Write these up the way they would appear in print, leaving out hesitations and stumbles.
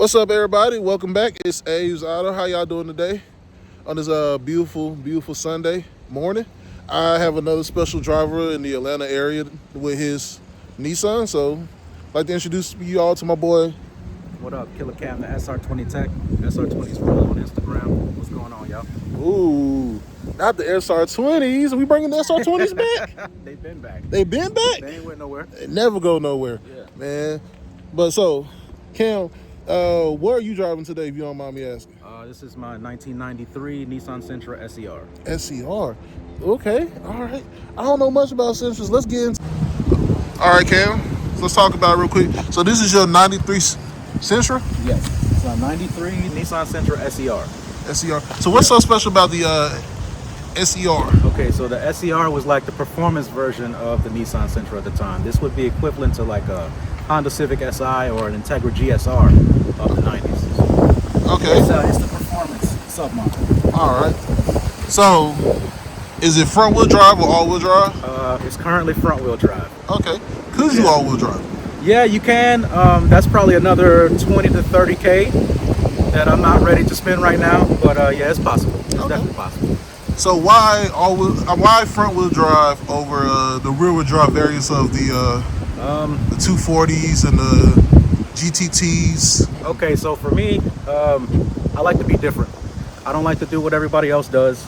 What's up, everybody? Welcome back. It's Ave'sAutoATL. How y'all doing today on this beautiful Sunday morning? I have another special driver in the Atlanta area with his Nissan, so I'd like to introduce you all to my boy. What up, Killer Cam, the SR20 Tech. SR20's follow on Instagram. What's going on, y'all? Ooh, not the SR20s. Are we bringing the SR20s back? They've been back. They've been back? They ain't went nowhere. They never go nowhere, man. But so, Cam, where are you driving today, if you don't mind me asking? This is my 1993 Nissan Sentra Se-r. Se-r. Okay, all right. I don't know much about Sentras. Let's get into. All right, Cam. Let's talk about it real quick. So this is your 93 Sentra? Yes, it's a 93 Nissan Sentra Se-r. Se-r. So what's so special about the Se-r? Okay, so the Se-r was like the performance version of the Nissan Sentra at the time. This would be equivalent to like a Honda Civic Si or an Integra GSR of the 90s. Okay. It's the performance submodel. All right. So, is it front wheel drive or all wheel drive? It's currently front wheel drive. Okay. Could you all wheel drive? Yeah, you can. That's probably another 20 to 30K that I'm not ready to spend right now. But yeah, it's possible. It's definitely possible. So why front wheel drive over the rear wheel drive variants of the 240s and the GTTs? Okay, so for me, I like to be different. I don't like to do what everybody else does.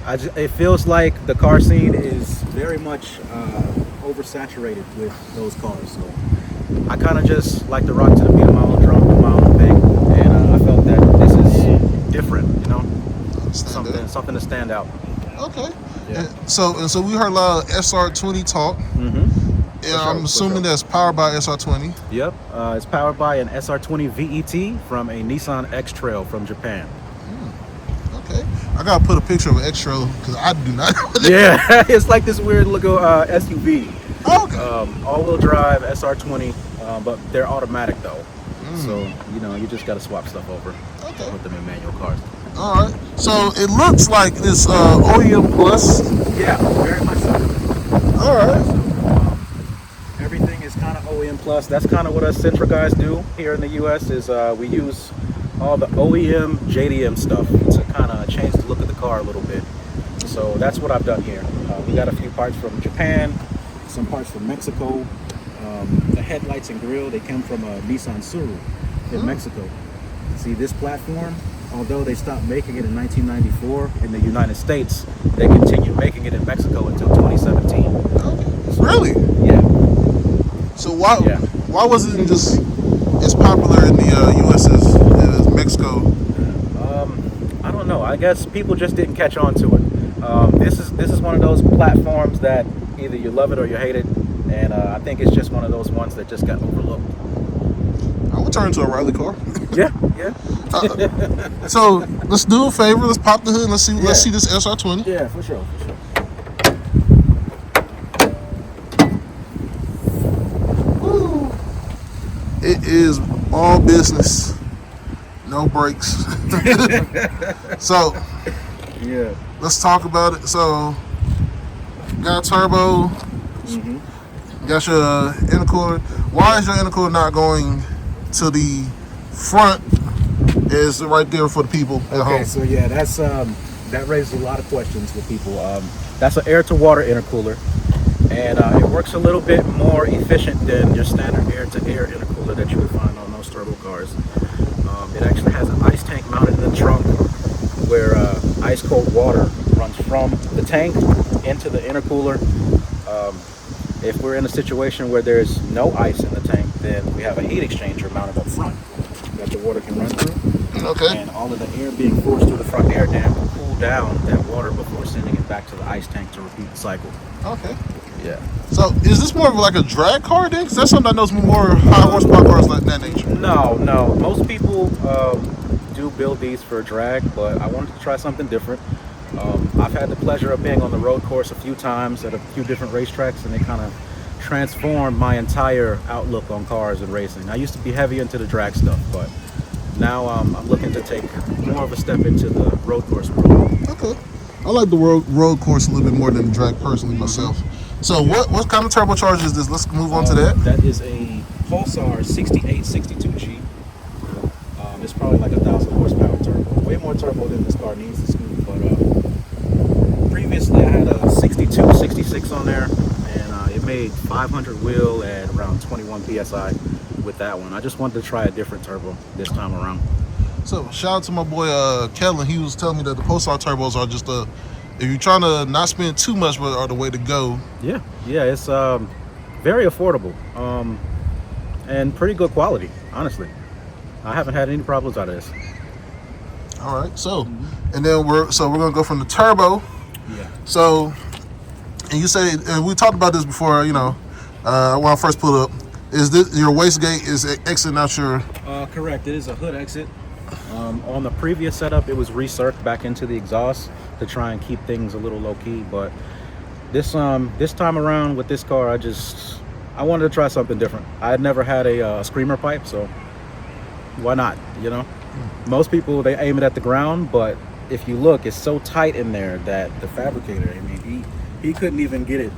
It feels like the car scene is very much oversaturated with those cars. So I kind of just like to rock to the beat of my own drum, do my own thing, and I felt that this is different, you know, something to stand out. Okay. Yeah. And so we heard a lot of SR20 talk. Mm-hmm. Yeah, I'm assuming that's powered by SR20. Yep, it's powered by an SR20 VET from a Nissan X-Trail from Japan. Okay, I gotta put a picture of an X-Trail because I do not know what Yeah, it's like this weird looking SUV. Okay. All-wheel drive SR20, but they're automatic though. So you know, you just gotta swap stuff over. Okay. Put them in manual cars. All right. So it looks like this OEM Plus. Yeah, very much so. All right. So, everything is kind of OEM Plus. That's kind of what us Sentra guys do here in the U.S. Is we use all the OEM JDM stuff to kind of change the look of the car a little bit. So that's what I've done here. We got a few parts from Japan, some parts from Mexico. The headlights and grille, they come from a Nissan Sentra in Mexico. See, this platform, although they stopped making it in 1994 in the United States, they continued making it in Mexico until 2017. Really? Yeah. So why wasn't it just as popular in the U.S. as Mexico? I don't know. I guess people just didn't catch on to it. This is one of those platforms that either you love it or you hate it, and I think it's just one of those ones that just got overlooked. I would turn to a rally car. Yeah. So let's do a favor. Let's pop the hood. And let's see this SR20. Yeah, for sure. Woo. It is all business, no brakes. So Yeah. let's talk about it. So got turbo. Got your intercooler. Why is your intercooler not going to the front? Is right there for the people at home. Okay, so yeah, that's that raises a lot of questions with people. That's an air-to-water intercooler, and it works a little bit more efficient than your standard air-to-air intercooler that you would find on most turbo cars. It actually has an ice tank mounted in the trunk, where ice-cold water runs from the tank into the intercooler. If we're in a situation where there's no ice in the tank, then we have a heat exchanger mounted up front that the water can run through. Okay. And all of the air being forced through the front air dam will cool down that water before sending it back to the ice tank to repeat the cycle. Okay. Yeah. So is this more of like a drag car then? Because that's something I know is more high horsepower cars like that nature. No. Most people do build these for drag, but I wanted to try something different. I've had the pleasure of being on the road course a few times at a few different racetracks, and it kind of transformed my entire outlook on cars and racing. I used to be heavy into the drag stuff, but now I'm looking to take more of a step into the road course world. Okay. I like the road course a little bit more than the drag personally myself. So what kind of turbocharger is this? Let's move on to that. That is a Pulsar 6862G. probably like 1,000 horsepower turbo. Way more turbo than this car needs to scoot. But previously I had a 62, 66 on there, and it made 500 wheel at around 21 psi with that one. I just wanted to try a different turbo this time around. So shout out to my boy Kellen. He was telling me that the Pulsar turbos are just if you're trying to not spend too much, but are the way to go. Yeah, it's very affordable and pretty good quality, honestly. I haven't had any problems out of this. All right, so and then we're gonna go from the turbo. Yeah. So, and you say, and we talked about this before, you know, when I first pulled up. Is this your wastegate is exiting out your? Correct. It is a hood exit. On the previous setup, it was recirced back into the exhaust to try and keep things a little low key. But this time around with this car, I wanted to try something different. I had never had a screamer pipe, so why not? You know, most people, they aim it at the ground, but if you look, it's so tight in there that the fabricator, I mean, he couldn't even get it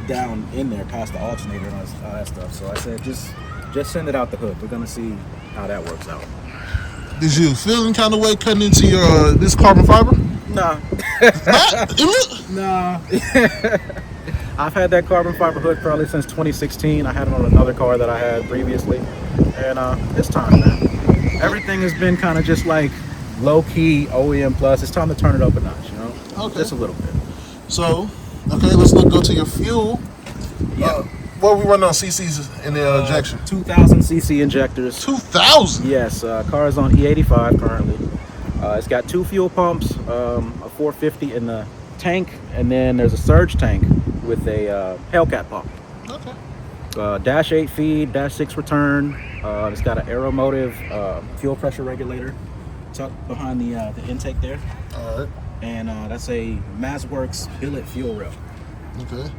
down in there past the alternator and all that stuff. So I said, just send it out the hood. We're gonna see how that works out. Did you feel any kind of way cutting into your this carbon fiber? Nah. Nah. I've had that carbon fiber hood probably since 2016. I had it on another car that I had previously, and it's time, man. Everything has been kind of just like low-key OEM plus. It's time to turn it up a notch, you know? Okay. Just a little bit. So, okay, let's go to your fuel. Yeah. What are we running on CCs in the injection? 2,000 cc injectors. 2,000? Yes, car is on E85 currently. It's got 2 fuel pumps, a 450 in the tank, and then there's a surge tank with a Hellcat pump. Okay. Dash 8 feed, dash 6 return. It's got an Aeromotive fuel pressure regulator tucked behind the intake there. All right. And that's a MassWorks billet fuel rail. Okay.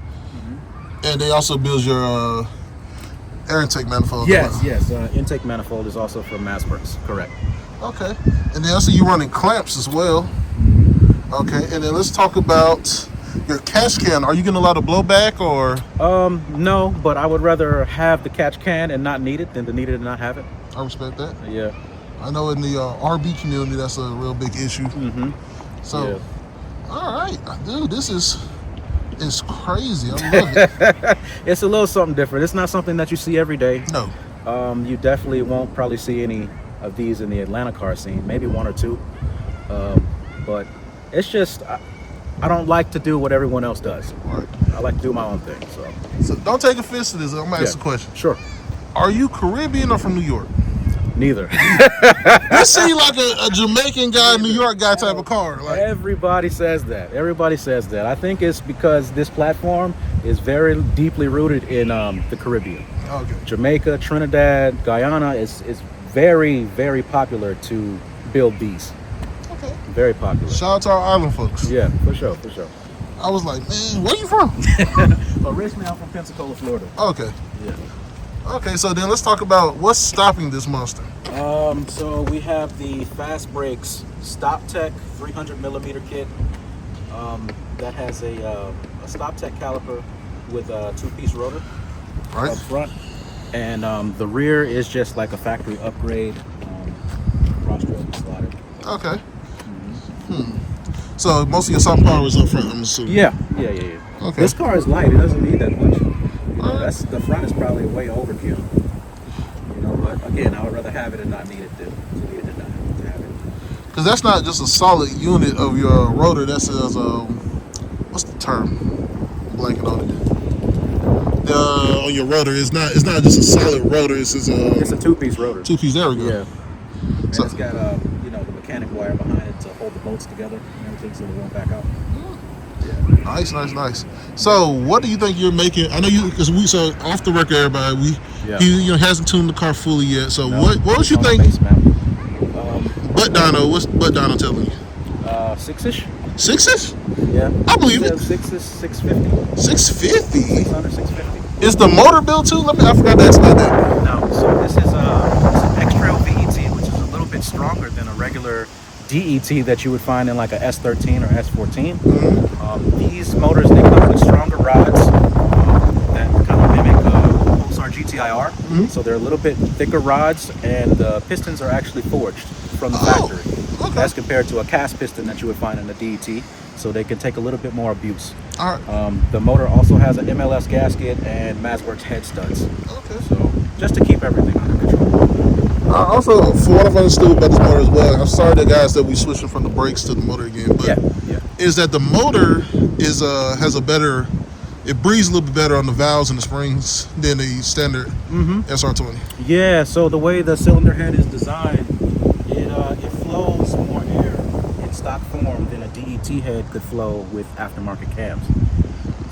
And they also build your air intake manifold. Yes. Intake manifold is also from MassWorks, correct. Okay. And then also you running clamps as well. Okay. And then let's talk about your catch can. Are you getting a lot of blowback or? No, but I would rather have the catch can and not need it than to need it and not have it. I respect that. Yeah. I know in the RB community that's a real big issue. So, yeah. All right, dude, this is crazy. I love it. It's a little something different. It's not something that you see every day. No. You definitely won't probably see any of these in the Atlanta car scene, maybe 1 or 2. But it's just, I don't like to do what everyone else does. Right. I like to do my own thing. So don't take offense to this. I'm gonna ask a question. Sure. Are you Caribbean or from New York? Neither. This seems like a Jamaican guy, New York guy type of car. Like, everybody says that. I think it's because this platform is very deeply rooted in the Caribbean. okay. Jamaica, Trinidad, Guyana is very, very popular to build these. Okay. Very popular. Shout out to our island folks. Yeah, for sure. I was like, man, where you from? Originally, I'm from Pensacola, Florida. Okay. Yeah. Okay, so then let's talk about what's stopping this monster. So we have the Fast Brakes Stop Tech 300 millimeter kit. That has a Stop Tech caliper with a 2-piece rotor up front, and the rear is just like a factory upgrade. Cross stroke slider. Okay. So most of your soft power is up front, I'm assuming. Yeah. Okay. This car is light; it doesn't need that much. The front is probably way overkill. You know, but again, I would rather have it and not need it than need it and not have it. Because that's not just a solid unit of your rotor. That's what's the term? I'm blanking on it. On your rotor, it's not just a solid rotor. It's a 2-piece rotor. 2-piece. There we go. Yeah. And so it's got the mechanic wire behind it to hold the bolts together and everything so they won't back out. Nice. So, what do you think you're making? I know because so off the record, everybody, he hasn't tuned the car fully yet. So, what was you think? What's Butt Dono telling you? 6-ish. 6-ish? Yeah. I believe it. 6-ish, 650. 650. 600, 650. Is the motor built too? I forgot to ask about that. No. So this is an X-Trail VET, which is a little bit stronger than a regular DET that you would find in like a S13 or S14. These motors, they come with stronger rods that kind of mimic Pulsar GTIR. So they're a little bit thicker rods, and the pistons are actually forged from the factory. Okay. That's compared to a cast piston that you would find in the DET, so they can take a little bit more abuse. All right. The motor also has an MLS gasket and Mazworks head studs. Okay. So just to keep everything under control. Also, for what I've understood about this motor as well, I'm sorry to guys that we switching from the brakes to the motor again, but is that the motor is has a better, it breathes a little bit better on the valves and the springs than the standard SR20. Yeah, so the way the cylinder head is designed, it flows more air in stock form than a DET head could flow with aftermarket cams.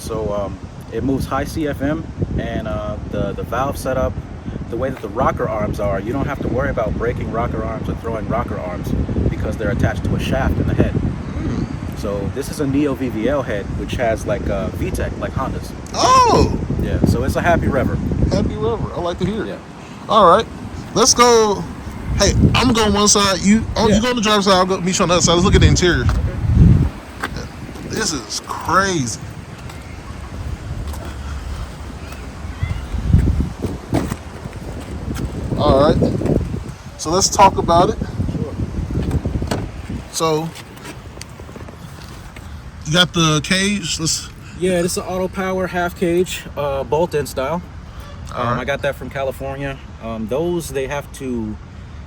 So it moves high CFM, and the valve setup, the way that the rocker arms are, you don't have to worry about breaking rocker arms or throwing rocker arms because they're attached to a shaft in the head. So this is a Neo VVL head, which has like a VTEC, like Honda's. Oh! Yeah, so it's a happy rever. Happy rever. I like to hear it. Yeah. All right. Let's go. Hey, I'm going on one side. You go on the driver's side. I'll go meet you on the other side. Let's look at the interior. Okay. This is crazy. All right. So let's talk about it. Sure. So you got the cage. Yeah, this is an auto power half cage, bolt-in style. Right. I got that from California. Those, they have to,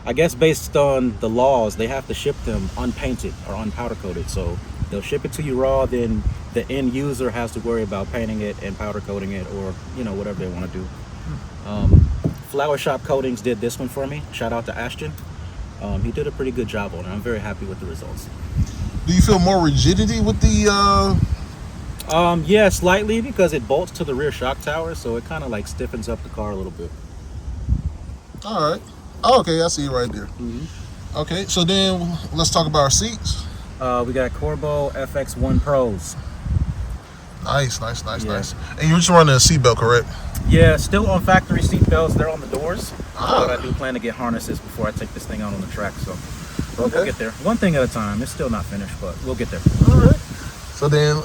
I guess based on the laws, they have to ship them unpainted or unpowder coated. So they'll ship it to you raw, then the end user has to worry about painting it and powder coating it, or whatever they want to do. Flower Shop Coatings did this one for me. Shout out to Ashton. He did a pretty good job on it. I'm very happy with the results. Do you feel more rigidity with the yeah, slightly, because it bolts to the rear shock tower, so it kind of like stiffens up the car a little bit. All right. Oh, okay, I see it right there. Okay, so then let's talk about our seats. We got Corbeau FX1 Pros. Nice. And you're just running a seatbelt, correct? Yeah, still on factory seat belts. They're on the doors. But I do plan to get harnesses before I take this thing out on the track, so we'll get there. One thing at a time. It's still not finished, but we'll get there. All right. So then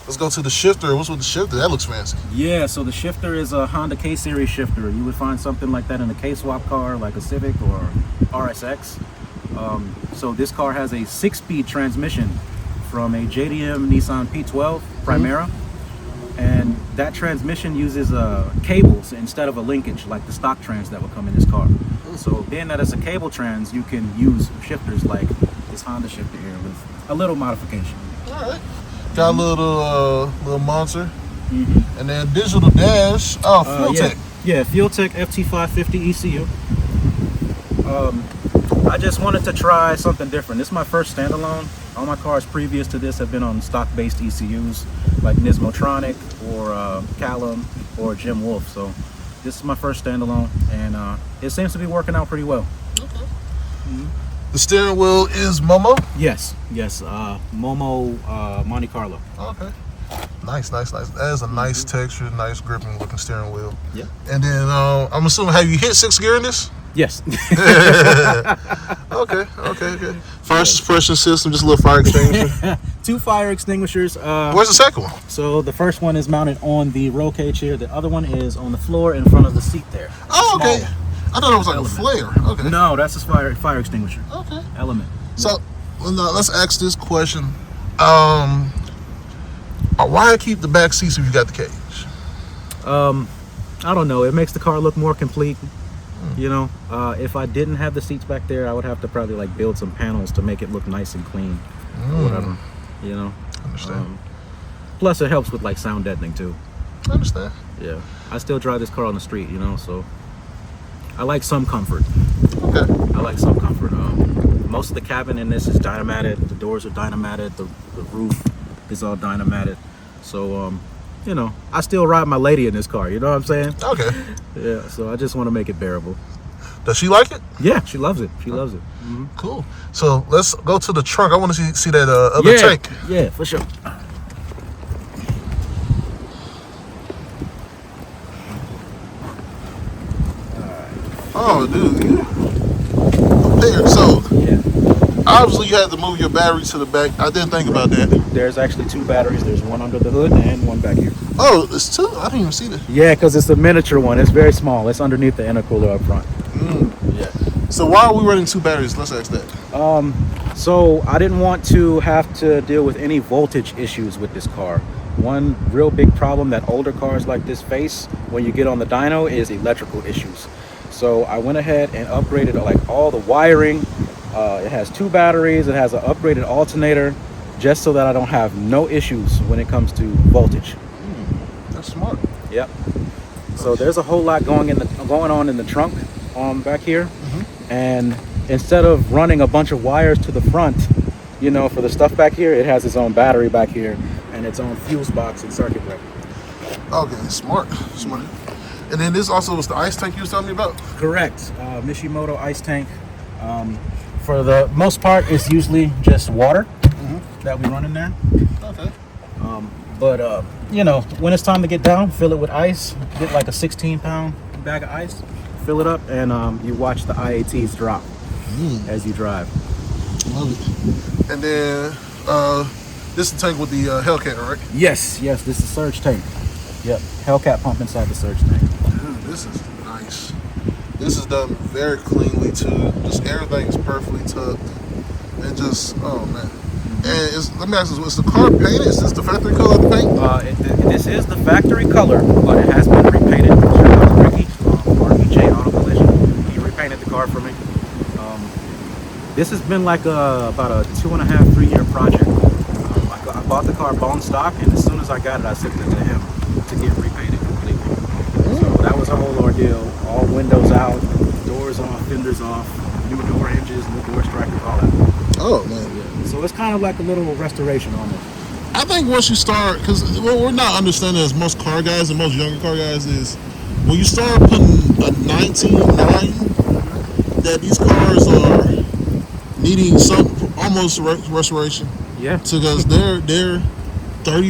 let's go to the shifter. What's with the shifter? That looks fancy. Yeah, so the shifter is a Honda K-Series shifter. You would find something like that in a K-swap car, like a Civic or RSX. So this car has a 6-speed transmission from a JDM Nissan P12 Primera. And that transmission uses cables instead of a linkage like the stock trans that would come in this car. So being that it's a cable trans, you can use shifters like this Honda shifter here with a little modification. All right. Got a little monster. And then digital dash. Oh, FuelTech. Yeah, FuelTech FT550 ECU. I just wanted to try something different. This is my first standalone. All my cars previous to this have been on stock-based ECUs like Nismotronic or Callum or Jim Wolf. So this is my first standalone, and it seems to be working out pretty well. Okay. The steering wheel is Momo? Yes. Momo Monte Carlo. Okay. Nice. That is a nice texture, nice gripping looking steering wheel. Yeah. And then I'm assuming, have you hit 6th gear in this? Yes. Okay. Fire suppression system, just a little fire extinguisher. 2 fire extinguishers. Where's the second one? So the first one is mounted on the roll cage here. The other one is on the floor in front of the seat there. Oh, okay. I thought it was like a flare. Okay. No, that's a fire extinguisher. Okay. Element. So let's ask this question. Why keep the back seats if you got the cage? I don't know. It makes the car look more complete. If I didn't have the seats back there, I would have to probably like build some panels to make it look nice and clean or whatever. Understand. Plus it helps with like sound deadening too. I understand. Yeah. I still drive this car on the street, so I like some comfort. Okay. I like some comfort. Most of the cabin in this is dynamated. The doors are dynamated. The roof is all dynamated. So I still ride my lady in this car, you know what I'm saying? Okay. Yeah, so I just want to make it bearable. Does she like it? Yeah, she loves it. She loves it. Cool. So let's go to the trunk. I want to see that other tank. Yeah, for sure. Oh, dude. Prepared. So Yeah. obviously you had to move your battery to the back. I didn't think about that. There's actually 2 batteries. There's one under the hood and one back here. Oh, it's 2? I didn't even see that. Yeah, because it's a miniature one. It's very small. It's underneath the intercooler up front. Mm. Yeah. So why are we running 2 batteries? Let's ask that. So I didn't want to have to deal with any voltage issues with this car. One real big problem that older cars like this face when you get on the dyno is electrical issues. So I went ahead and upgraded like all the wiring. It has 2 batteries. It has an upgraded alternator, just so that I don't have no issues when it comes to voltage. That's smart. Yep. So there's a whole lot going on in the trunk back here, and instead of running a bunch of wires to the front, you know, for the stuff back here, it has its own battery back here and its own fuse box and circuit breaker. Okay, smart. And then this also was the ice tank you was telling me about? Correct. Mishimoto ice tank. For the most part, it's usually just water that we run in there. Okay. But you know, when it's time to get down, fill it with ice. Get like a 16-pound bag of ice, fill it up, and you watch the IATs drop as you drive. Love it. And then this is the tank with the Hellcat, right? Yes, this is surge tank. Yep, Hellcat pump inside the surge tank. Dude, this is nice. This is done very cleanly too. Just everything is perfectly tucked. And just, oh man. And let me ask you, is the car painted? Is this the factory color of the paint? This is the factory color, but it has been repainted. Shout out to Ricky, RBJ Auto Collision. He repainted the car for me. This has been like about a 2.5, 3 year project. I bought the car bone stock, and as soon as I got it, I sent it to him to get repainted completely. So that was a whole ordeal. All windows out, doors off, fenders off, new door hinges, new door strikers, all that. Oh man. Yeah. So it's kind of like a little restoration on it. I think once you start, because what we're not understanding as most car guys and most younger car guys is when you start putting a 19.9, that these cars are needing some almost restoration. Yeah. Because they're 30,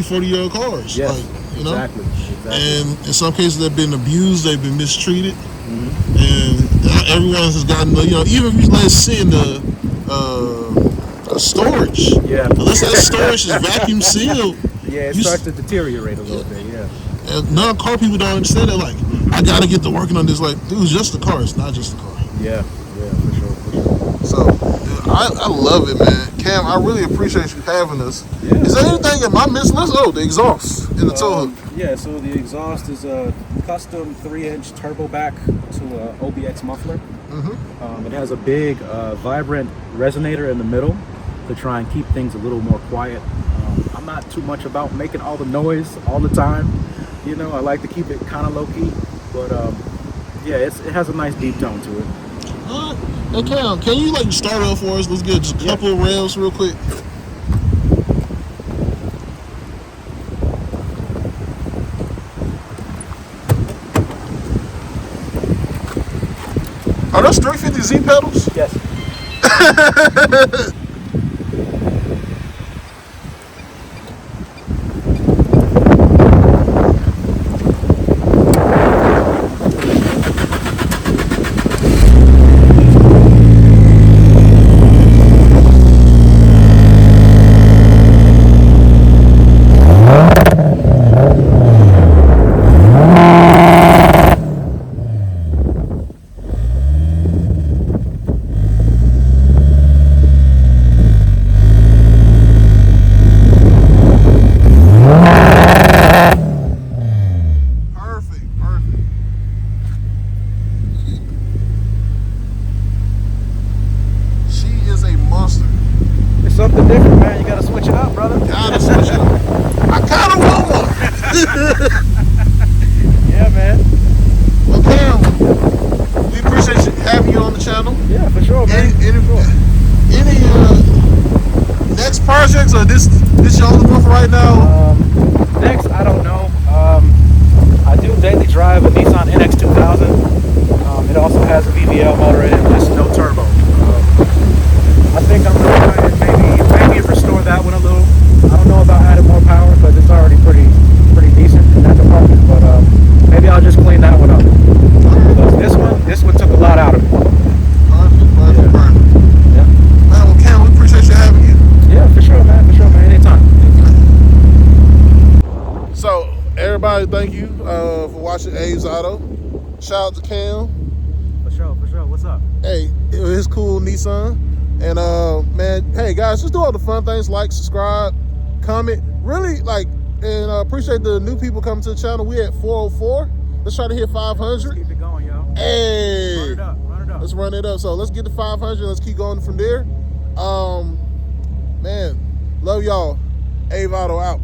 40-year-old cars. Yes, like, you know? exactly. And in some cases they've been abused, they've been mistreated. And everyone has gotten, you know, even if you let it sit in the storage. Yeah. Unless that storage is vacuum sealed. Yeah, it starts to deteriorate a little bit, yeah. And non-car people don't understand it. Like, I gotta get to working on this. Like, dude, it's just the car. It's not just the car. Yeah, for sure. So, dude, I love it, man. Cam, I really appreciate you having us. Yeah. Is there anything in my missing list? Oh, the exhaust in the tow hook. Yeah, so the exhaust is a custom 3-inch turbo back to a OBX muffler. It has a big vibrant resonator in the middle to try and keep things a little more quiet. I'm not too much about making all the noise all the time. You know, I like to keep it kind of low-key. But yeah, it has a nice deep tone to it. Hey, Cam, can you like start off for us? Let's get just a couple of revs real quick. Are those 350Z pedals? Yes. Something different, man. You gotta switch it up, brother. Gotta switch it up. I kinda want one. Yeah, man. Well, Cam, we appreciate you having you on the channel. Yeah, for sure, man. Any next projects, or this your only one for right now? Next, I don't know. I do daily drive a Nissan NX2000. It also has a VVL motor in it, just no turbo. I think I'm gonna try and maybe restore that one a little. I don't know about adding more power because it's already pretty decent in that department. But maybe I'll just clean that one up. Because this one took a lot out of me. Perfect. Yeah. Well, Cam, we appreciate you having you. Yeah, for sure, man. Anytime. So, everybody, thank you for watching Abe's Auto. Shout out to Cam. For sure. What's up? Hey, it his cool Nissan. And man, hey guys, just do all the fun things, like, subscribe, comment. Really like, and appreciate the new people coming to the channel. We at 404. Let's try to hit 500. Let's keep it going, yo. Hey, Run it up, run it up. let's run it up. So let's get to 500. Let's keep going from there. Man, love y'all. Ave Auto out.